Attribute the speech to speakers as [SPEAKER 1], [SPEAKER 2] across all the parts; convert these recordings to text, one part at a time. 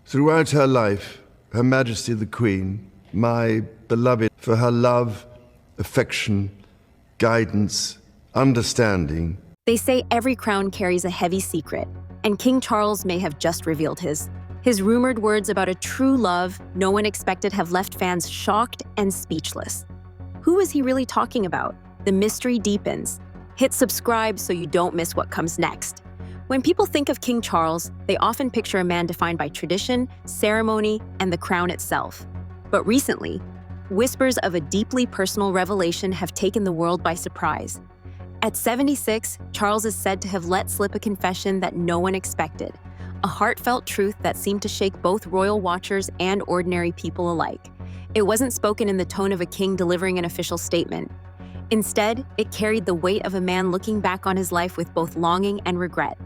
[SPEAKER 1] Throughout her life, Her Majesty the Queen, my beloved, for her love, affection, guidance, understanding.
[SPEAKER 2] They say every crown carries a heavy secret, and King Charles may have just revealed his. His rumored words about a true love no one expected have left fans shocked and speechless. Who is he really talking about? The mystery deepens. Hit subscribe so you don't miss what comes next. When people think of King Charles, they often picture a man defined by tradition, ceremony, and the crown itself. But recently, whispers of a deeply personal revelation have taken the world by surprise. At 76, Charles is said to have let slip a confession that no one expected, a heartfelt truth that seemed to shake both royal watchers and ordinary people alike. It wasn't spoken in the tone of a king delivering an official statement. Instead, it carried the weight of a man looking back on his life with both longing and regret.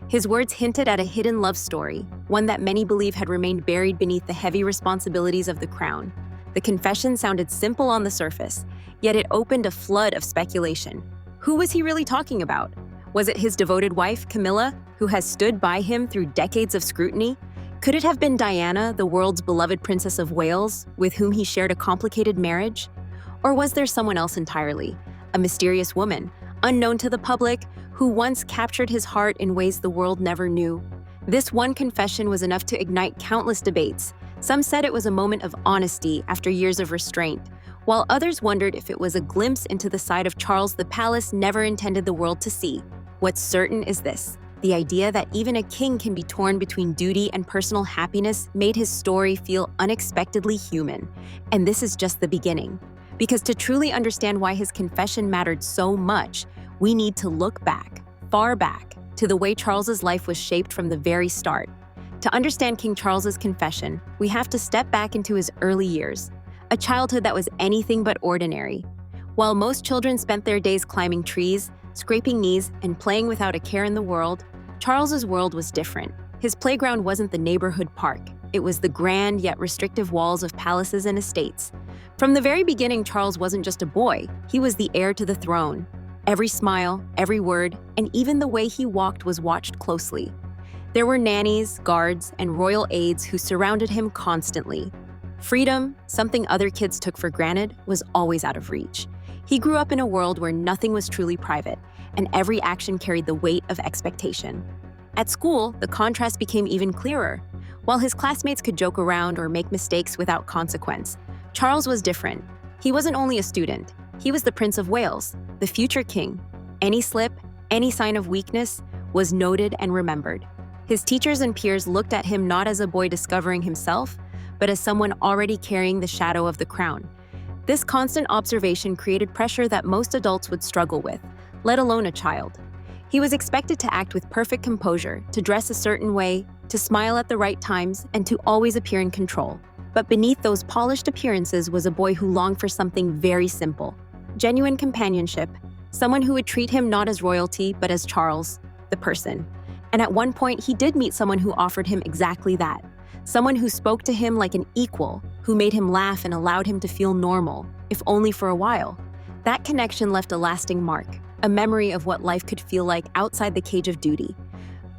[SPEAKER 2] His words hinted at a hidden love story, one that many believe had remained buried beneath the heavy responsibilities of the crown. The confession sounded simple on the surface, yet it opened a flood of speculation. Who was he really talking about? Was it his devoted wife, Camilla, who has stood by him through decades of scrutiny? Could it have been Diana, the world's beloved Princess of Wales, with whom he shared a complicated marriage? Or was there someone else entirely, a mysterious woman, unknown to the public, who once captured his heart in ways the world never knew? This one confession was enough to ignite countless debates. Some said it was a moment of honesty after years of restraint, while others wondered if it was a glimpse into the side of Charles the palace never intended the world to see. What's certain is this: the idea that even a king can be torn between duty and personal happiness made his story feel unexpectedly human. And this is just the beginning. Because to truly understand why his confession mattered so much, we need to look back, far back, to the way Charles's life was shaped from the very start. To understand King Charles's confession, we have to step back into his early years, a childhood that was anything but ordinary. While most children spent their days climbing trees, scraping knees, and playing without a care in the world, Charles's world was different. His playground wasn't the neighborhood park. It was the grand yet restrictive walls of palaces and estates. From the very beginning, Charles wasn't just a boy, he was the heir to the throne. Every smile, every word, and even the way he walked was watched closely. There were nannies, guards, and royal aides who surrounded him constantly. Freedom, something other kids took for granted, was always out of reach. He grew up in a world where nothing was truly private, and every action carried the weight of expectation. At school, the contrast became even clearer. While his classmates could joke around or make mistakes without consequence, Charles was different. He wasn't only a student, he was the Prince of Wales, the future king. Any slip, any sign of weakness, was noted and remembered. His teachers and peers looked at him not as a boy discovering himself, but as someone already carrying the shadow of the crown. This constant observation created pressure that most adults would struggle with, let alone a child. He was expected to act with perfect composure, to dress a certain way, to smile at the right times, and to always appear in control. But beneath those polished appearances was a boy who longed for something very simple: genuine companionship, someone who would treat him not as royalty, but as Charles, the person. And at one point, he did meet someone who offered him exactly that. Someone who spoke to him like an equal, who made him laugh and allowed him to feel normal, if only for a while. That connection left a lasting mark, a memory of what life could feel like outside the cage of duty.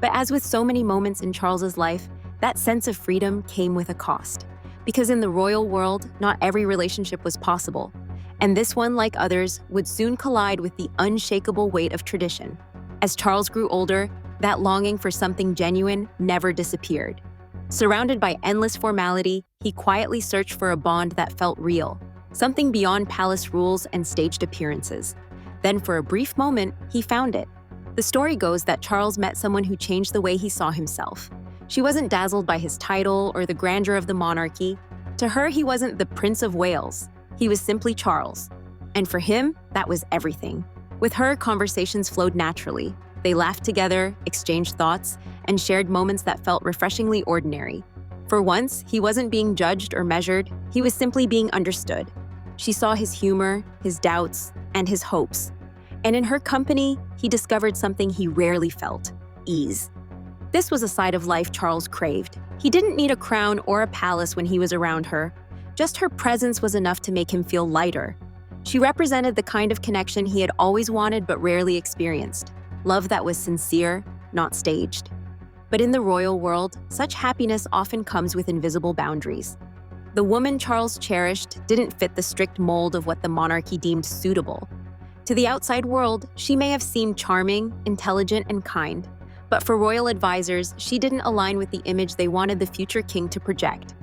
[SPEAKER 2] But as with so many moments in Charles's life, that sense of freedom came with a cost. Because in the royal world, not every relationship was possible. And this one, like others, would soon collide with the unshakable weight of tradition. As Charles grew older, that longing for something genuine never disappeared. Surrounded by endless formality, he quietly searched for a bond that felt real, something beyond palace rules and staged appearances. Then, for a brief moment, he found it. The story goes that Charles met someone who changed the way he saw himself. She wasn't dazzled by his title or the grandeur of the monarchy. To her, he wasn't the Prince of Wales. He was simply Charles. And for him, that was everything. With her, conversations flowed naturally. They laughed together, exchanged thoughts, and shared moments that felt refreshingly ordinary. For once, he wasn't being judged or measured, he was simply being understood. She saw his humor, his doubts, and his hopes. And in her company, he discovered something he rarely felt: ease. This was a side of life Charles craved. He didn't need a crown or a palace when he was around her. Just her presence was enough to make him feel lighter. She represented the kind of connection he had always wanted but rarely experienced. Love that was sincere, not staged. But in the royal world, such happiness often comes with invisible boundaries. The woman Charles cherished didn't fit the strict mold of what the monarchy deemed suitable. To the outside world, she may have seemed charming, intelligent, and kind, but for royal advisors, she didn't align with the image they wanted the future king to project.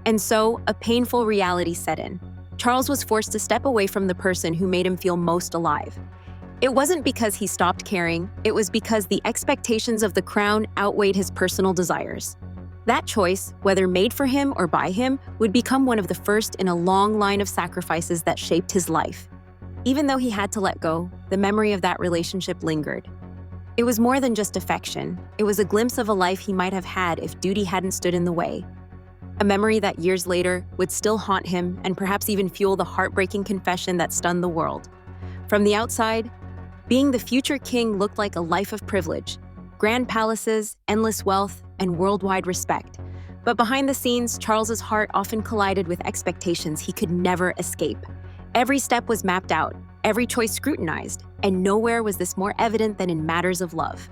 [SPEAKER 2] And so, a painful reality set in. Charles was forced to step away from the person who made him feel most alive. It wasn't because he stopped caring, it was because the expectations of the crown outweighed his personal desires. That choice, whether made for him or by him, would become one of the first in a long line of sacrifices that shaped his life. Even though he had to let go, the memory of that relationship lingered. It was more than just affection, it was a glimpse of a life he might have had if duty hadn't stood in the way. A memory that years later would still haunt him and perhaps even fuel the heartbreaking confession that stunned the world. From the outside, being the future king looked like a life of privilege, grand palaces, endless wealth, and worldwide respect. But behind the scenes, Charles's heart often collided with expectations he could never escape. Every step was mapped out, every choice scrutinized, and nowhere was this more evident than in matters of love.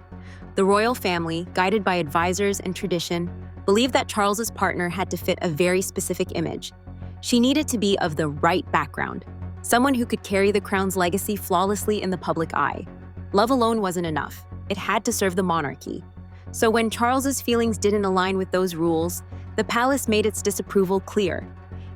[SPEAKER 2] The royal family, guided by advisors and tradition, believed that Charles's partner had to fit a very specific image. She needed to be of the right background, someone who could carry the crown's legacy flawlessly in the public eye. Love alone wasn't enough. It had to serve the monarchy. So when Charles's feelings didn't align with those rules, the palace made its disapproval clear.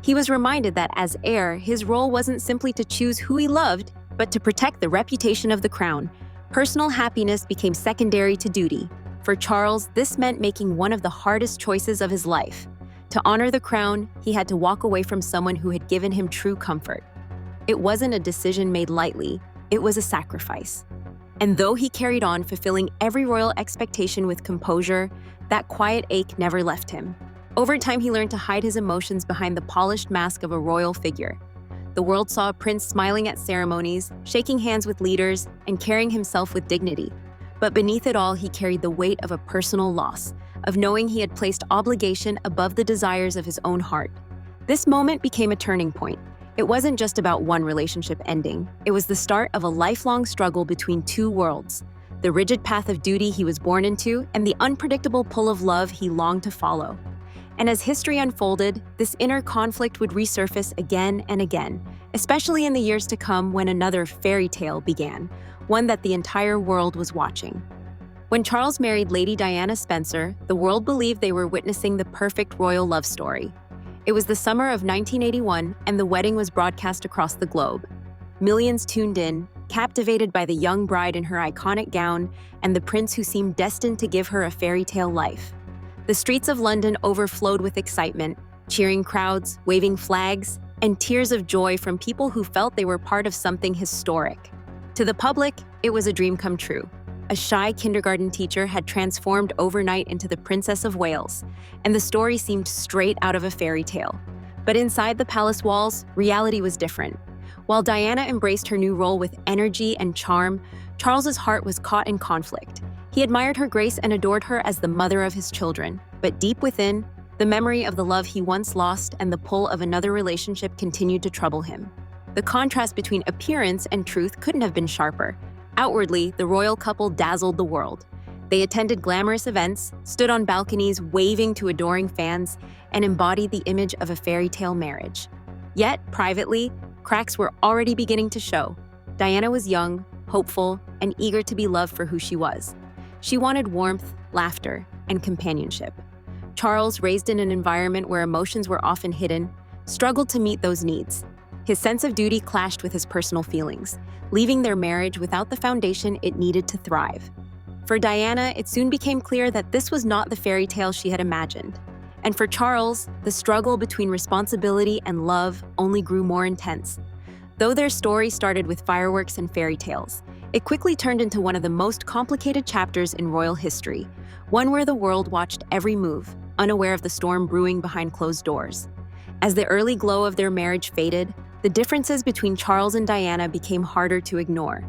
[SPEAKER 2] He was reminded that as heir, his role wasn't simply to choose who he loved, but to protect the reputation of the crown. Personal happiness became secondary to duty. For Charles, this meant making one of the hardest choices of his life. To honor the crown, he had to walk away from someone who had given him true comfort. It wasn't a decision made lightly, it was a sacrifice. And though he carried on fulfilling every royal expectation with composure, that quiet ache never left him. Over time, he learned to hide his emotions behind the polished mask of a royal figure. The world saw a prince smiling at ceremonies, shaking hands with leaders, and carrying himself with dignity. But beneath it all, he carried the weight of a personal loss, of knowing he had placed obligation above the desires of his own heart. This moment became a turning point. It wasn't just about one relationship ending. It was the start of a lifelong struggle between two worlds, the rigid path of duty he was born into and the unpredictable pull of love he longed to follow. And as history unfolded, this inner conflict would resurface again and again, especially in the years to come when another fairy tale began, one that the entire world was watching. When Charles married Lady Diana Spencer, the world believed they were witnessing the perfect royal love story. It was the summer of 1981, and the wedding was broadcast across the globe. Millions tuned in, captivated by the young bride in her iconic gown and the prince who seemed destined to give her a fairy tale life. The streets of London overflowed with excitement, cheering crowds, waving flags, and tears of joy from people who felt they were part of something historic. To the public, it was a dream come true. A shy kindergarten teacher had transformed overnight into the Princess of Wales, and the story seemed straight out of a fairy tale. But inside the palace walls, reality was different. While Diana embraced her new role with energy and charm, Charles's heart was caught in conflict. He admired her grace and adored her as the mother of his children, but deep within, the memory of the love he once lost and the pull of another relationship continued to trouble him. The contrast between appearance and truth couldn't have been sharper. Outwardly, the royal couple dazzled the world. They attended glamorous events, stood on balconies waving to adoring fans, and embodied the image of a fairy tale marriage. Yet, privately, cracks were already beginning to show. Diana was young, hopeful, and eager to be loved for who she was. She wanted warmth, laughter, and companionship. Charles, raised in an environment where emotions were often hidden, struggled to meet those needs. His sense of duty clashed with his personal feelings, leaving their marriage without the foundation it needed to thrive. For Diana, it soon became clear that this was not the fairy tale she had imagined. And for Charles, the struggle between responsibility and love only grew more intense. Though their story started with fireworks and fairy tales, it quickly turned into one of the most complicated chapters in royal history, one where the world watched every move, unaware of the storm brewing behind closed doors. As the early glow of their marriage faded, the differences between Charles and Diana became harder to ignore.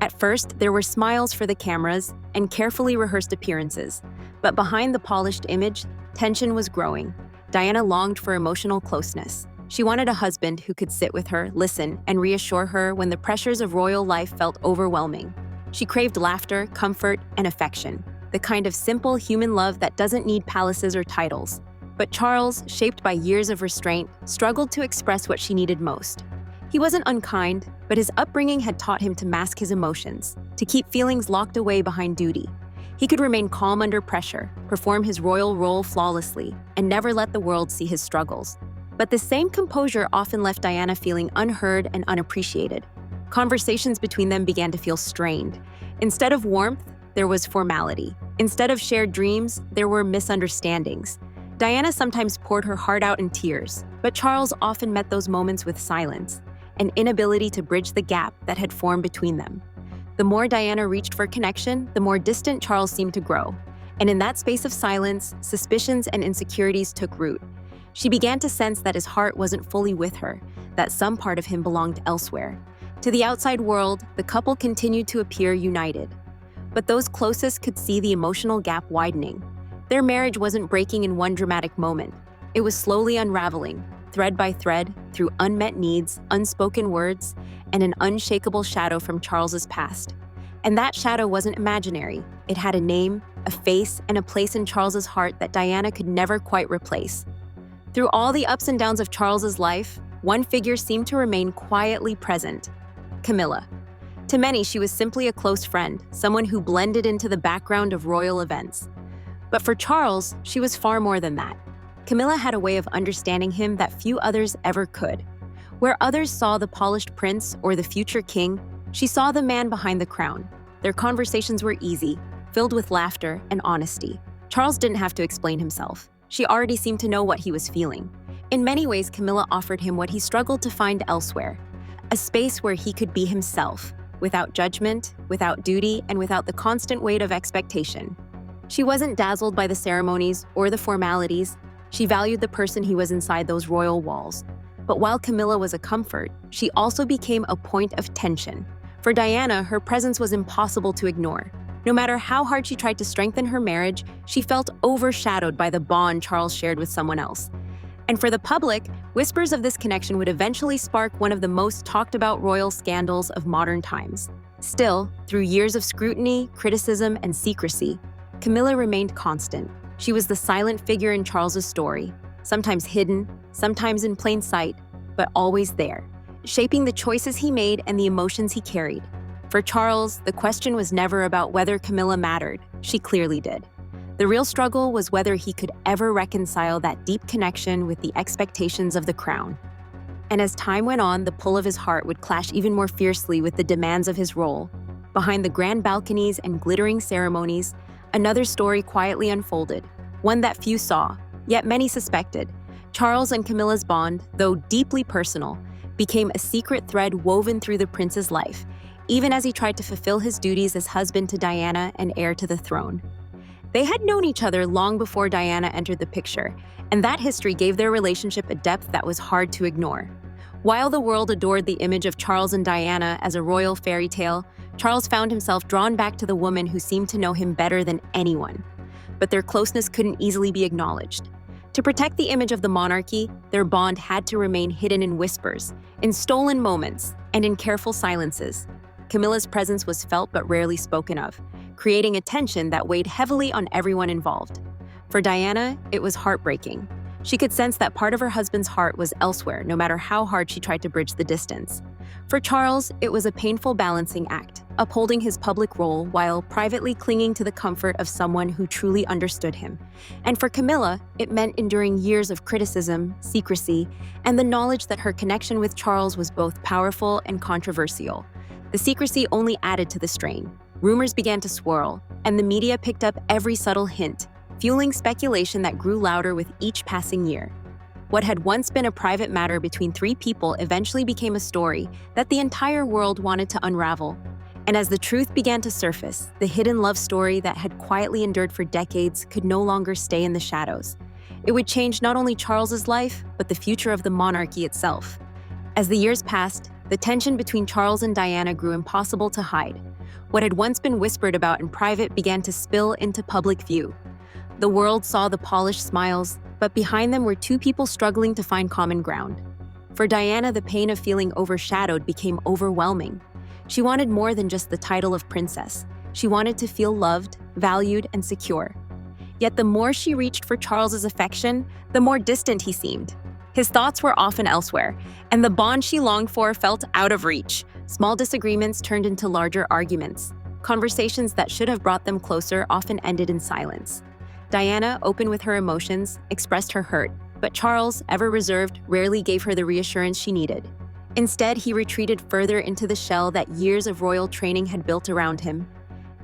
[SPEAKER 2] At first, there were smiles for the cameras and carefully rehearsed appearances, but behind the polished image, tension was growing. Diana longed for emotional closeness. She wanted a husband who could sit with her, listen, and reassure her when the pressures of royal life felt overwhelming. She craved laughter, comfort, and affection. the kind of simple human love that doesn't need palaces or titles. But Charles, shaped by years of restraint, struggled to express what she needed most. He wasn't unkind, but his upbringing had taught him to mask his emotions, to keep feelings locked away behind duty. He could remain calm under pressure, perform his royal role flawlessly, and never let the world see his struggles. But the same composure often left Diana feeling unheard and unappreciated. Conversations between them began to feel strained. Instead of warmth, there was formality. Instead of shared dreams, there were misunderstandings. Diana sometimes poured her heart out in tears, but Charles often met those moments with silence, an inability to bridge the gap that had formed between them. The more Diana reached for connection, the more distant Charles seemed to grow. And in that space of silence, suspicions and insecurities took root. She began to sense that his heart wasn't fully with her, that some part of him belonged elsewhere. To the outside world, the couple continued to appear united. But those closest could see the emotional gap widening. Their marriage wasn't breaking in one dramatic moment. It was slowly unraveling, thread by thread, through unmet needs, unspoken words, and an unshakable shadow from Charles's past. And that shadow wasn't imaginary. It had a name, a face, and a place in Charles's heart that Diana could never quite replace. Through all the ups and downs of Charles's life, one figure seemed to remain quietly present: Camilla. To many, she was simply a close friend, someone who blended into the background of royal events. But for Charles, she was far more than that. Camilla had a way of understanding him that few others ever could. Where others saw the polished prince or the future king, she saw the man behind the crown. Their conversations were easy, filled with laughter and honesty. Charles didn't have to explain himself. She already seemed to know what he was feeling. In many ways, Camilla offered him what he struggled to find elsewhere: a space where he could be himself, without judgment, without duty, and without the constant weight of expectation. She wasn't dazzled by the ceremonies or the formalities. She valued the person he was inside those royal walls. But while Camilla was a comfort, she also became a point of tension. For Diana, her presence was impossible to ignore. No matter how hard she tried to strengthen her marriage, she felt overshadowed by the bond Charles shared with someone else. And for the public, whispers of this connection would eventually spark one of the most talked about royal scandals of modern times. Still, through years of scrutiny, criticism, and secrecy, Camilla remained constant. She was the silent figure in Charles's story, sometimes hidden, sometimes in plain sight, but always there, shaping the choices he made and the emotions he carried. For Charles, the question was never about whether Camilla mattered. She clearly did. The real struggle was whether he could ever reconcile that deep connection with the expectations of the crown. And as time went on, the pull of his heart would clash even more fiercely with the demands of his role. Behind the grand balconies and glittering ceremonies, another story quietly unfolded, one that few saw, yet many suspected. Charles and Camilla's bond, though deeply personal, became a secret thread woven through the prince's life, even as he tried to fulfill his duties as husband to Diana and heir to the throne. They had known each other long before Diana entered the picture, and that history gave their relationship a depth that was hard to ignore. While the world adored the image of Charles and Diana as a royal fairy tale, Charles found himself drawn back to the woman who seemed to know him better than anyone. But their closeness couldn't easily be acknowledged. To protect the image of the monarchy, their bond had to remain hidden in whispers, in stolen moments, and in careful silences. Camilla's presence was felt but rarely spoken of, creating a tension that weighed heavily on everyone involved. For Diana, it was heartbreaking. She could sense that part of her husband's heart was elsewhere, no matter how hard she tried to bridge the distance. For Charles, it was a painful balancing act, upholding his public role while privately clinging to the comfort of someone who truly understood him. And for Camilla, it meant enduring years of criticism, secrecy, and the knowledge that her connection with Charles was both powerful and controversial. The secrecy only added to the strain. Rumors began to swirl, and the media picked up every subtle hint, fueling speculation that grew louder with each passing year. What had once been a private matter between three people eventually became a story that the entire world wanted to unravel. And as the truth began to surface, the hidden love story that had quietly endured for decades could no longer stay in the shadows. It would change not only Charles's life, but the future of the monarchy itself. As the years passed, the tension between Charles and Diana grew impossible to hide. What had once been whispered about in private began to spill into public view. The world saw the polished smiles, but behind them were two people struggling to find common ground. For Diana, the pain of feeling overshadowed became overwhelming. She wanted more than just the title of princess. She wanted to feel loved, valued, and secure. Yet the more she reached for Charles's affection, the more distant he seemed. His thoughts were often elsewhere, and the bond she longed for felt out of reach. Small disagreements turned into larger arguments. Conversations that should have brought them closer often ended in silence. Diana, open with her emotions, expressed her hurt, but Charles, ever reserved, rarely gave her the reassurance she needed. Instead, he retreated further into the shell that years of royal training had built around him.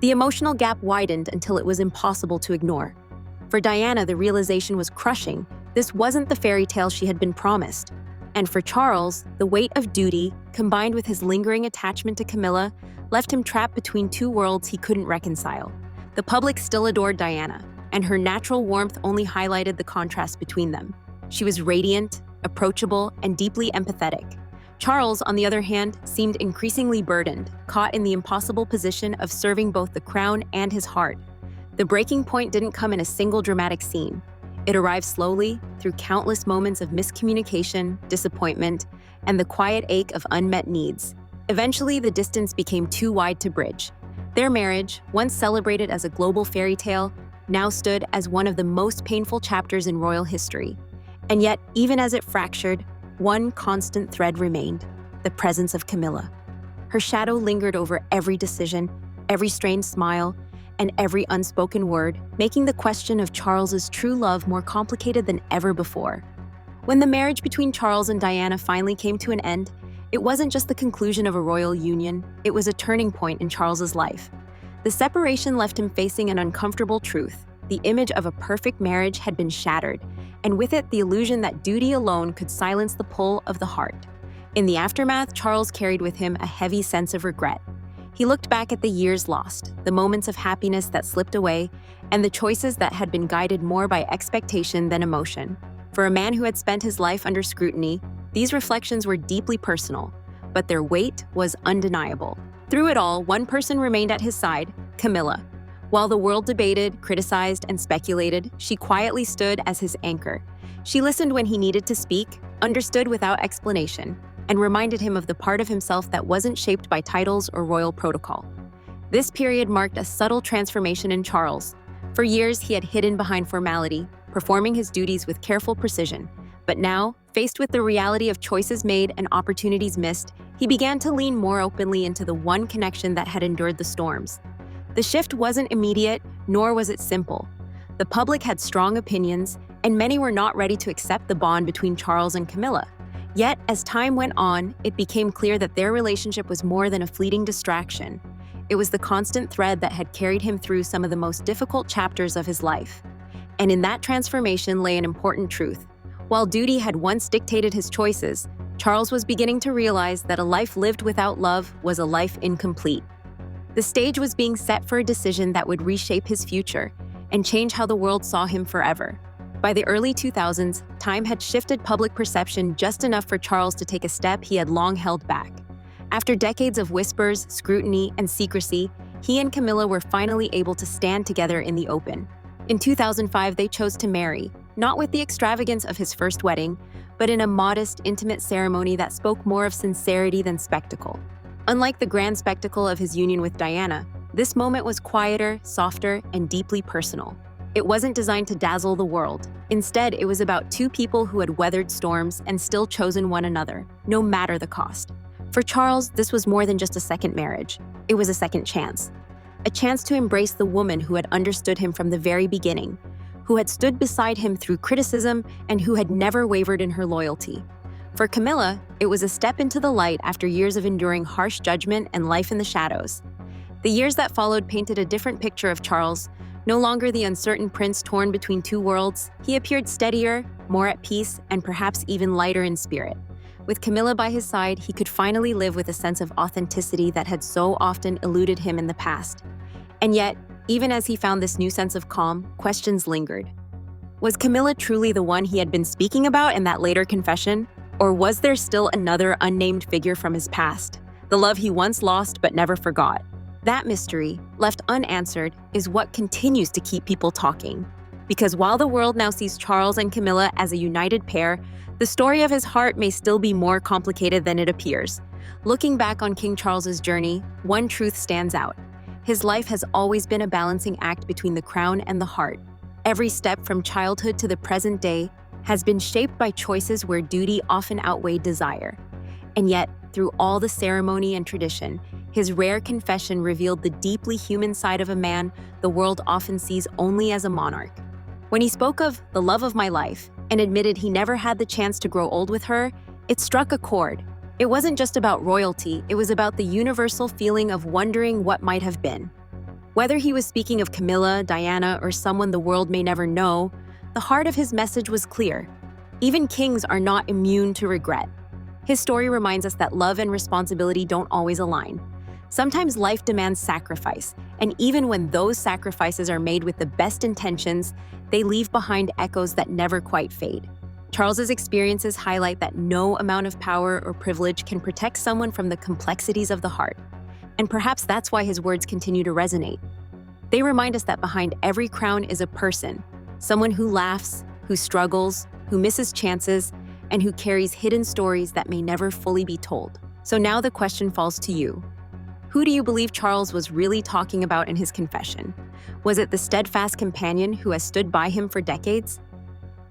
[SPEAKER 2] The emotional gap widened until it was impossible to ignore. For Diana, the realization was crushing. This wasn't the fairy tale she had been promised. And for Charles, the weight of duty, combined with his lingering attachment to Camilla, left him trapped between two worlds he couldn't reconcile. The public still adored Diana, and her natural warmth only highlighted the contrast between them. She was radiant, approachable, and deeply empathetic. Charles, on the other hand, seemed increasingly burdened, caught in the impossible position of serving both the crown and his heart. The breaking point didn't come in a single dramatic scene. It arrived slowly, through countless moments of miscommunication, disappointment, and the quiet ache of unmet needs. Eventually, the distance became too wide to bridge. Their marriage, once celebrated as a global fairy tale, now stood as one of the most painful chapters in royal history. And yet, even as it fractured, one constant thread remained: the presence of Camilla. Her shadow lingered over every decision, every strained smile, and every unspoken word, making the question of Charles's true love more complicated than ever before. When the marriage between Charles and Diana finally came to an end, it wasn't just the conclusion of a royal union, it was a turning point in Charles's life. The separation left him facing an uncomfortable truth. The image of a perfect marriage had been shattered, and with it the illusion that duty alone could silence the pull of the heart. In the aftermath, Charles carried with him a heavy sense of regret. He looked back at the years lost, the moments of happiness that slipped away, and the choices that had been guided more by expectation than emotion. For a man who had spent his life under scrutiny, these reflections were deeply personal, but their weight was undeniable. Through it all, one person remained at his side: Camilla. While the world debated, criticized, and speculated, she quietly stood as his anchor. She listened when he needed to speak, understood without explanation, and reminded him of the part of himself that wasn't shaped by titles or royal protocol. This period marked a subtle transformation in Charles. For years, he had hidden behind formality, performing his duties with careful precision. But now, faced with the reality of choices made and opportunities missed, he began to lean more openly into the one connection that had endured the storms. The shift wasn't immediate, nor was it simple. The public had strong opinions, and many were not ready to accept the bond between Charles and Camilla. Yet, as time went on, it became clear that their relationship was more than a fleeting distraction. It was the constant thread that had carried him through some of the most difficult chapters of his life. And in that transformation lay an important truth. While duty had once dictated his choices, Charles was beginning to realize that a life lived without love was a life incomplete. The stage was being set for a decision that would reshape his future and change how the world saw him forever. By the early 2000s, time had shifted public perception just enough for Charles to take a step he had long held back. After decades of whispers, scrutiny, and secrecy, he and Camilla were finally able to stand together in the open. In 2005, they chose to marry, not with the extravagance of his first wedding, but in a modest, intimate ceremony that spoke more of sincerity than spectacle. Unlike the grand spectacle of his union with Diana, this moment was quieter, softer, and deeply personal. It wasn't designed to dazzle the world. Instead, it was about two people who had weathered storms and still chosen one another, no matter the cost. For Charles, this was more than just a second marriage. It was a second chance. A chance to embrace the woman who had understood him from the very beginning, who had stood beside him through criticism, and who had never wavered in her loyalty. For Camilla, it was a step into the light after years of enduring harsh judgment and life in the shadows. The years that followed painted a different picture of Charles. No longer the uncertain prince torn between two worlds, he appeared steadier, more at peace, and perhaps even lighter in spirit. With Camilla by his side, he could finally live with a sense of authenticity that had so often eluded him in the past. And yet, even as he found this new sense of calm, questions lingered. Was Camilla truly the one he had been speaking about in that later confession? Or was there still another unnamed figure from his past, the love he once lost but never forgot? That mystery, left unanswered, is what continues to keep people talking. Because while the world now sees Charles and Camilla as a united pair, the story of his heart may still be more complicated than it appears. Looking back on King Charles's journey, one truth stands out. His life has always been a balancing act between the crown and the heart. Every step from childhood to the present day has been shaped by choices where duty often outweighed desire. And yet, through all the ceremony and tradition, his rare confession revealed the deeply human side of a man the world often sees only as a monarch. When he spoke of the love of my life and admitted he never had the chance to grow old with her, it struck a chord. It wasn't just about royalty, it was about the universal feeling of wondering what might have been. Whether he was speaking of Camilla, Diana, or someone the world may never know, the heart of his message was clear. Even kings are not immune to regret. His story reminds us that love and responsibility don't always align. Sometimes life demands sacrifice, and even when those sacrifices are made with the best intentions, they leave behind echoes that never quite fade. Charles's experiences highlight that no amount of power or privilege can protect someone from the complexities of the heart. And perhaps that's why his words continue to resonate. They remind us that behind every crown is a person, someone who laughs, who struggles, who misses chances, and who carries hidden stories that may never fully be told. So now the question falls to you. Who do you believe Charles was really talking about in his confession? Was it the steadfast companion who has stood by him for decades?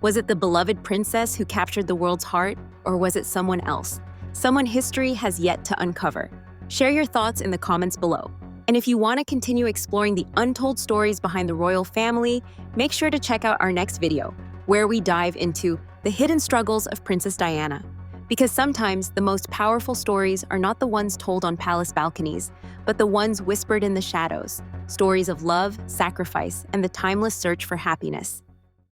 [SPEAKER 2] Was it the beloved princess who captured the world's heart? Or was it someone else? Someone history has yet to uncover. Share your thoughts in the comments below. And if you want to continue exploring the untold stories behind the royal family, make sure to check out our next video, where we dive into the hidden struggles of Princess Diana. Because sometimes the most powerful stories are not the ones told on palace balconies, but the ones whispered in the shadows, stories of love, sacrifice, and the timeless search for happiness.